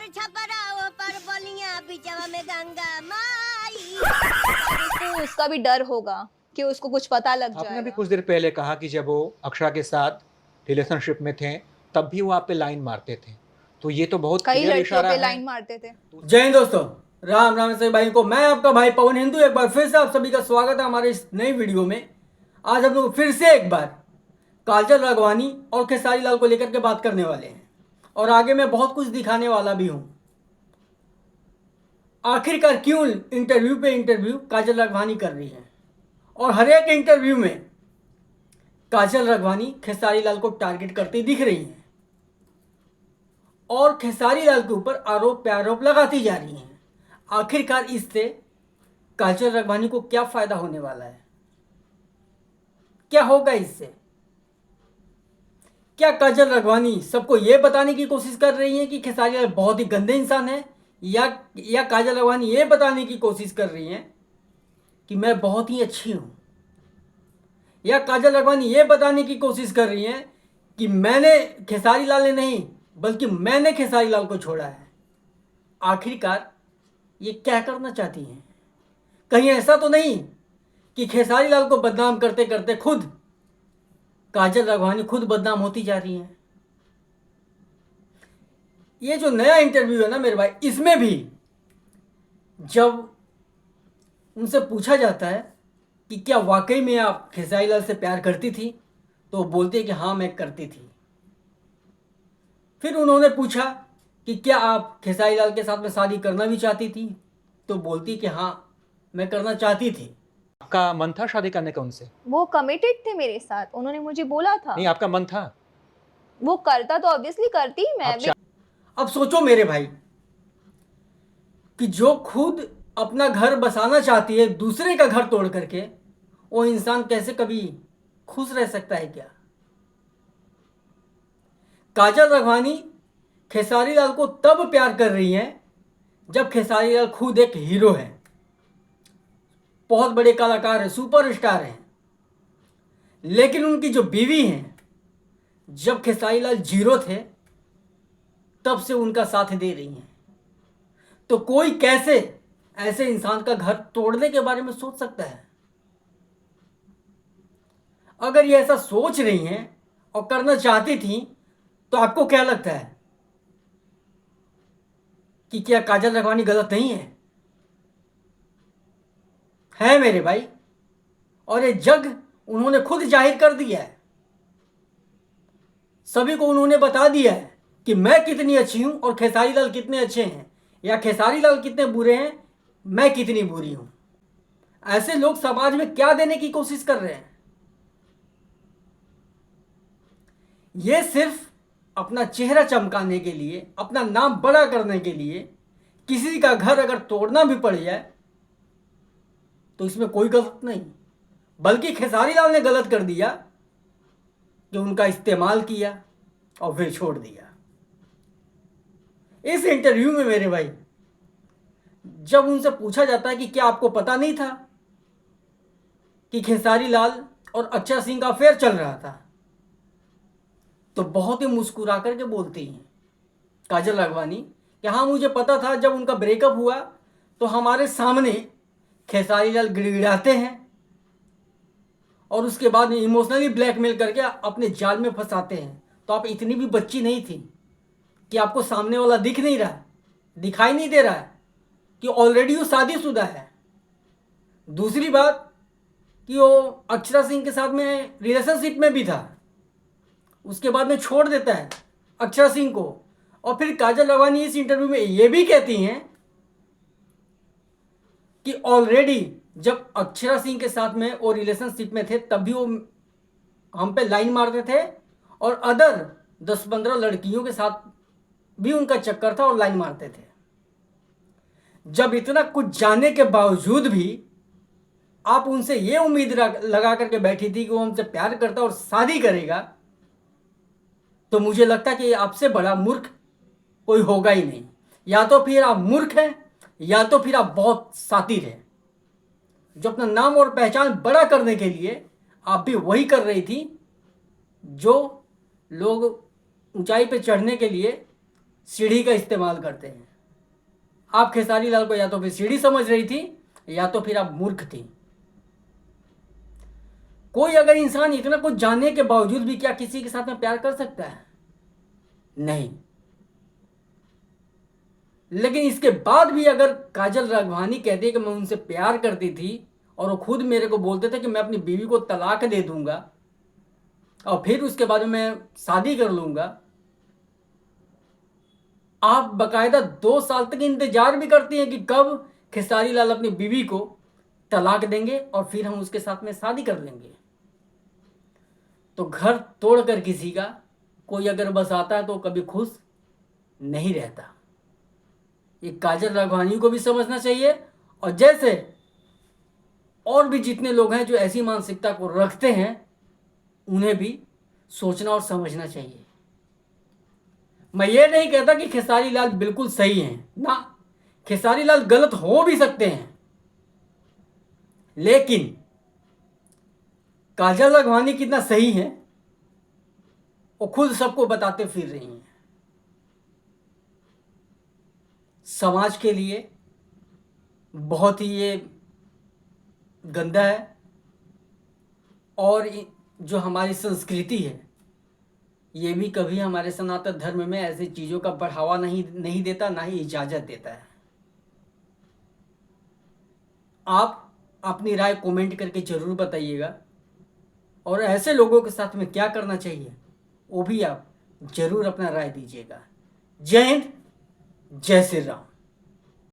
पर छपरा पर बलिया बिचवा में गंगा माई। तो उसका भी डर होगा कि उसको कुछ पता लग आपने भी जाएगा। कुछ देर पहले कहा कि जब वो अक्षरा के साथ रिलेशनशिप में थे तब भी वो आप पे लाइन मारते थे, तो ये तो बहुत कई क्लियर लड़कियों इशारा पे है। लाइन मारते थे। जय हिंद दोस्तों, राम राम सभी भाई को। मैं आपका भाई पवन हिंदू एक बार फिर से आप सभी का स्वागत है हमारे इस नई वीडियो में। आज हम लोग फिर से एक बार काजल राघवानी और खेसारी लाल को लेकर के बात करने वाले हैं और आगे मैं बहुत कुछ दिखाने वाला भी हूं। आखिरकार क्यों इंटरव्यू पे इंटरव्यू काजल राघवानी कर रही है और हर एक इंटरव्यू में काजल राघवानी खेसारी लाल को टारगेट करती दिख रही हैं और खेसारी लाल के ऊपर आरोप प्रत्यारोप लगाती जा रही हैं। आखिरकार इससे काजल राघवानी को क्या फायदा होने वाला है, क्या होगा इससे? क्या काजल राघवानी सबको ये बताने की कोशिश कर रही है कि खेसारी लाल बहुत ही गंदे इंसान है, या काजल राघवानी ये बताने की कोशिश कर रही हैं कि मैं बहुत ही अच्छी हूं, या काजल राघवानी ये बताने की कोशिश कर रही हैं कि मैंने खेसारी लाल ने नहीं बल्कि मैंने खेसारी लाल को छोड़ा है? आखिरकार ये क्या करना चाहती हैं? कहीं ऐसा तो नहीं कि खेसारी लाल को बदनाम करते करते खुद काजल राघवानी खुद बदनाम होती जा रही हैं? ये जो नया इंटरव्यू है ना मेरे भाई, इसमें भी जब उनसे पूछा जाता है कि क्या वाकई में आप खेसारी लाल से प्यार करती थी, तो बोलते हैं कि हाँ मैं करती थी। फिर उन्होंने पूछा कि क्या आप खेसारी लाल के साथ में शादी करना भी चाहती थी, तो बोलती कि हाँ मैं करना चाहती थी। आपका मन था शादी करने का उनसे? वो कमिटेड थे मेरे साथ, उन्होंने मुझे बोला था। नहीं, आपका मन था? वो करता तो ऑब्वियसली करती मैं भी। अब सोचो मेरे भाई कि जो खुद अपना घर बसाना चाहती है दूसरे का घर तोड़ करके, वो इंसान कैसे कभी खुश रह सकता है? क्या काजल राघवानी खेसारी लाल को तब प्यार कर रही हैं जब खेसारी लाल खुद एक हीरो है, बहुत बड़े कलाकार है, सुपरस्टार हैं, लेकिन उनकी जो बीवी हैं, जब खेसारी लाल जीरो थे तब से उनका साथ दे रही हैं। तो कोई कैसे ऐसे इंसान का घर तोड़ने के बारे में सोच सकता है? अगर ये ऐसा सोच रही हैं और करना चाहती थी, तो आपको क्या लगता है कि क्या काजल राघवानी गलत नहीं है? है मेरे भाई, और ये जग उन्होंने खुद जाहिर कर दिया है। सभी को उन्होंने बता दिया है कि मैं कितनी अच्छी हूं और खेसारी लाल कितने अच्छे हैं, या खेसारी लाल कितने बुरे हैं, मैं कितनी बुरी हूं। ऐसे लोग समाज में क्या देने की कोशिश कर रहे हैं? ये सिर्फ अपना चेहरा चमकाने के लिए, अपना नाम बड़ा करने के लिए किसी का घर अगर तोड़ना भी पड़ जाए तो इसमें कोई गलत नहीं, बल्कि खेसारी लाल ने गलत कर दिया कि उनका इस्तेमाल किया और फिर छोड़ दिया। इस इंटरव्यू में मेरे भाई जब उनसे पूछा जाता है कि क्या आपको पता नहीं था कि खेसारी लाल और अक्षरा सिंह का अफेयर चल रहा था, तो बहुत ही मुस्कुरा करके बोलती हैं काजल राघवानी कि हाँ मुझे पता था। जब उनका ब्रेकअप हुआ तो हमारे सामने खेसारी लाल गिड़गिड़ाते हैं और उसके बाद में इमोशनली ब्लैकमेल करके अपने जाल में फंसाते हैं। तो आप इतनी भी बच्ची नहीं थी कि आपको सामने वाला दिख नहीं रहा, दिखाई नहीं दे रहा है कि ऑलरेडी वो शादीशुदा है। दूसरी बात कि वो अक्षरा सिंह के साथ में रिलेशनशिप में भी था, उसके बाद में छोड़ देता है अक्षरा सिंह को। और फिर काजल राघवानी इस इंटरव्यू में ये भी कहती हैं कि ऑलरेडी जब अक्षरा सिंह के साथ में वो रिलेशनशिप में थे तब भी वो हम पे लाइन मारते थे और अदर 10-15 लड़कियों के साथ भी उनका चक्कर था और लाइन मारते थे। जब इतना कुछ जानने के बावजूद भी आप उनसे ये उम्मीद लगा करके बैठी थी कि वो हमसे प्यार करता और शादी करेगा, तो मुझे लगता है कि आपसे बड़ा मूर्ख कोई होगा ही नहीं। या तो फिर आप मूर्ख हैं या तो फिर आप बहुत शातिर हैं, जो अपना नाम और पहचान बड़ा करने के लिए आप भी वही कर रही थी जो लोग ऊंचाई पे चढ़ने के लिए सीढ़ी का इस्तेमाल करते हैं। आप खेसारी लाल को या तो फिर सीढ़ी समझ रही थी या तो फिर आप मूर्ख थी। कोई अगर इंसान इतना कुछ जानने के बावजूद भी क्या किसी के साथ में प्यार कर सकता है? नहीं। लेकिन इसके बाद भी अगर काजल राघवानी कहती है कि मैं उनसे प्यार करती थी और वो खुद मेरे को बोलते थे कि मैं अपनी बीवी को तलाक दे दूंगा और फिर उसके बाद में मैं शादी कर लूंगा, आप बकायदा 2 साल तक इंतजार भी करती हैं कि कब खेसारी लाल अपनी बीवी को तलाक देंगे और फिर हम उसके साथ में शादी कर लेंगे। तो घर तोड़कर किसी का कोई अगर बसाता है तो कभी खुश नहीं रहता। ये काजल राघवानी को भी समझना चाहिए और जैसे और भी जितने लोग हैं जो ऐसी मानसिकता को रखते हैं उन्हें भी सोचना और समझना चाहिए। मैं ये नहीं कहता कि खेसारी लाल बिल्कुल सही हैं, ना, खेसारी लाल गलत हो भी सकते हैं, लेकिन काजल राघवानी कितना सही है वो खुद सबको बताते फिर रही हैं। समाज के लिए बहुत ही ये गंदा है और जो हमारी संस्कृति है ये भी कभी हमारे सनातन धर्म में ऐसी चीज़ों का बढ़ावा नहीं देता, ना ही इजाज़त देता है। आप अपनी राय कमेंट करके ज़रूर बताइएगा और ऐसे लोगों के साथ में क्या करना चाहिए वो भी आप ज़रूर अपना राय दीजिएगा। जय हिंद, जय श्री राम।